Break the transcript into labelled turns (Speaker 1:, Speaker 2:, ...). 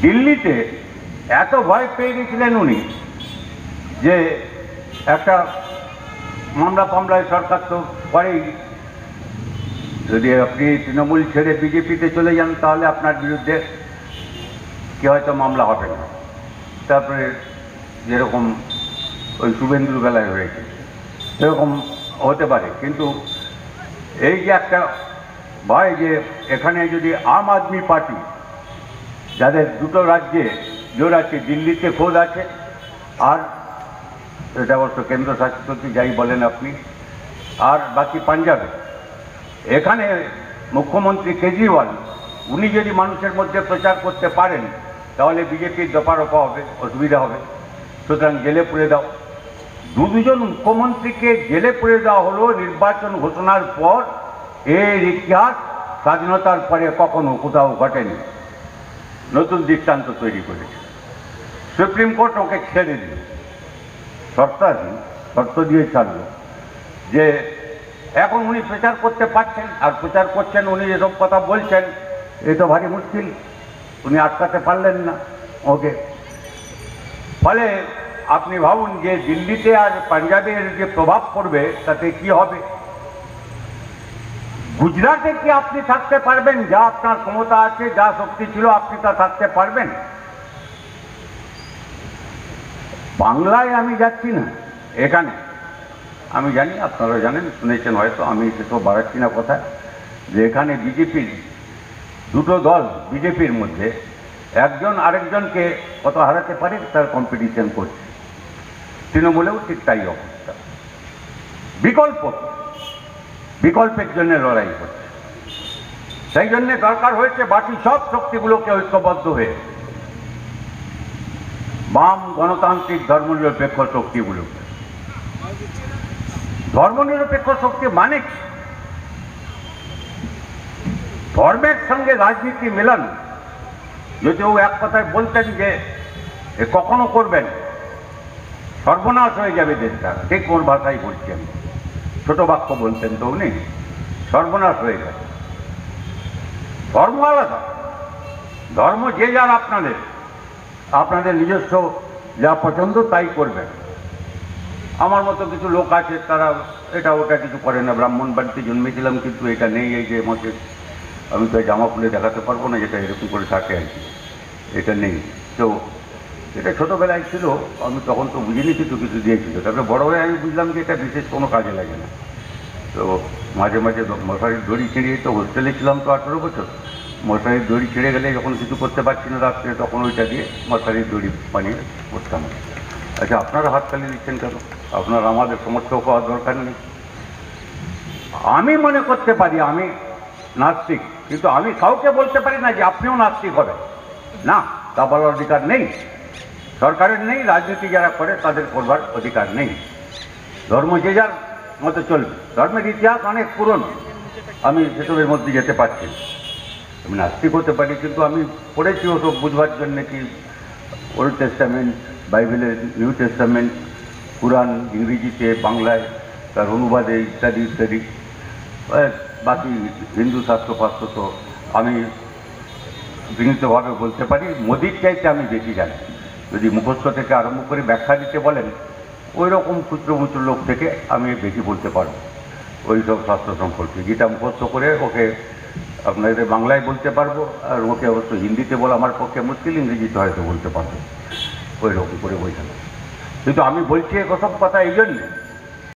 Speaker 1: দিল্লিতে এত ভয় পেয়ে গেছিলেন উনি যে একটা মামলায় সরকার তো করেই, যদি আপনি তৃণমূল ছেড়ে বিজেপিতে চলে যান তাহলে আপনার বিরুদ্ধে কি হয়তো মামলা হবে না। তারপরে যেরকম ওই শুভেন্দুর বেলায় হয়েছে সেরকম হতে পারে, কিন্তু এই যে একটা ভয় যে এখানে যদি আম আদমি পার্টি, যাদের দুটো রাজ্যে জোর আছে, দিল্লিতে খোদ আছে, আর এটা অবশ্য কেন্দ্রশাসিত যাই বলেন আপনি, আর বাকি পাঞ্জাবে, এখানে মুখ্যমন্ত্রী কেজরিওয়াল উনি যদি মানুষের মধ্যে প্রচার করতে পারেন তাহলে বিজেপির দফারফা হবে, অসুবিধা হবে। সুতরাং জেলে পুরে দাও। দুজন মুখ্যমন্ত্রীকে জেলে পুরে দেওয়া হলো নির্বাচন ঘোষণার পর। এর ইতিহাস স্বাধীনতার পরে কখনো কোথাও ঘটেনি। নতুন দৃষ্টান্ত তৈরি করেছে। সুপ্রিম কোর্ট ওকে ছেড়ে দিল, শর্ত দিয়ে ছাড়ল যে এখন উনি প্রচার করতে পারছেন, আর প্রচার করছেন, উনি এসব কথা বলছেন, এ তো ভারী মুশকিল, উনি আটকাতে পারলেন না ওকে। ফলে আপনি ভাবুন যে দিল্লিতে আর পাঞ্জাবের যে প্রভাব পড়বে তাতে কি হবে। গুজরাটে কি আপনি থাকতে পারবেন? যা আপনার ক্ষমতা আছে, যা শক্তি ছিল, আপনি তা থাকতে পারবেন? বাংলায় আমি যাচ্ছি না, এখানে আমি জানি, আপনারা জানেন, শুনেছেন হয়তো, আমি সেসব বাড়াচ্ছি না কথা, যে এখানে বিজেপির দুটো দল, বিজেপির মধ্যে একজন আরেকজনকে কত হারাতে পারে তার কম্পিটিশন করছে। তৃণমূলেও ঠিক তাই অবস্থা। বিকল্পের জন্য লড়াই করছে। সেই জন্য দরকার হয়েছে বাকি সব শক্তিগুলোকে ঐক্যবদ্ধ হয়ে, বাম গণতান্ত্রিক ধর্মনিরপেক্ষ শক্তিগুলোকে। ধর্মনিরপেক্ষ শক্তি মানে ধর্মের সঙ্গে রাজনীতি মেলানো। যদিও এক কথায় বলতেন যে এ কখনো করবেন, সর্বনাশ হয়ে যাবে দেশটা, ঠিক ওর ভাষাই বলছেন, ছোট বাক্য বলতেন তো উনি, সর্বনাশ হয়ে যাবে। ধর্ম আলাদা, ধর্ম যে যার আপনাদের নিজস্ব যা পছন্দ তাই করবেন। আমার মতো কিছু লোক আছে, তারা এটা ওটা কিছু করে না। ব্রাহ্মণ বাড়িতে জন্মেছিলাম, কিন্তু এটা নেই, এই যে মতে আমি তো জামা খুলে দেখাতে পারবো না, যেটা এরকম করে থাকে আর কি, এটা নেই। তো এটা ছোটোবেলায় ছিল, আমি তখন তো বুঝিনি, কিছু দিয়েছিল। তারপরে বড় হয়ে আমি বুঝলাম যে এটা বিশেষ কোনো কাজে লাগে না। তো মাঝে মাঝে মশারির দড়ি ছিঁড়িয়ে, তো হোস্টেলে ছিলাম তো 18 বছর, মশারির দড়ি ছিঁড়ে গেলে যখন কিছু করতে পারছি না রাত্রে, তখন ওইটা দিয়ে মশারির দড়ি বানিয়ে করতাম। আচ্ছা, আপনারা হাততালি দিচ্ছেন কেন? আপনারা আমাদের সমর্থক হওয়ার দরকার নেই। আমি মনে করতে পারি আমি নাস্তিক, কিন্তু আমি কাউকে বলতে পারি না যে আপনিও নাস্তিক হবেন, না, তা বলার অধিকার নেই, সরকারের নেই, রাজনীতি যারা করে তাদের করবার অধিকার নেই। ধর্ম যে যার মতো চলবে। ধর্মের ইতিহাস অনেক পুরনো, আমি সেসবের মধ্যে যেতে পারছি না। আমি নাস্তিক হতে পারি, কিন্তু আমি পড়েছি ওসব বুঝবার জন্যে কি ওল্ড টেস্টামেন্ট, বাইবেলের নিউ টেস্টামেন্ট, কুরআন ইংরেজিতে, বাংলায়, তার অনুবাদে, ইত্যাদি ইত্যাদি। বাকি হিন্দু শাস্ত্র তো আমি বিনীতভাবে বলতে পারি মোদির চাইতে আমি বেশি জানি। যদি মুখস্থ থেকে আরম্ভ করে ব্যাখ্যা দিতে বলেন, ওই রকম ক্ষুদ্রমুচুর লোক থেকে আমি বেশি বলতে পারবো ওই সব শাস্ত্র সম্পর্কে। গীতা মুখস্থ করে ওকে আপনাদের বাংলায় বলতে পারবো, আর ওকে অবশ্য হিন্দিতে বলা আমার পক্ষে মুশকিল, ইংরেজিতে হয়তো বলতে পারবো, ওই রকম করে বোঝানো। কিন্তু আমি বলছি এসব কথা এই জন্যে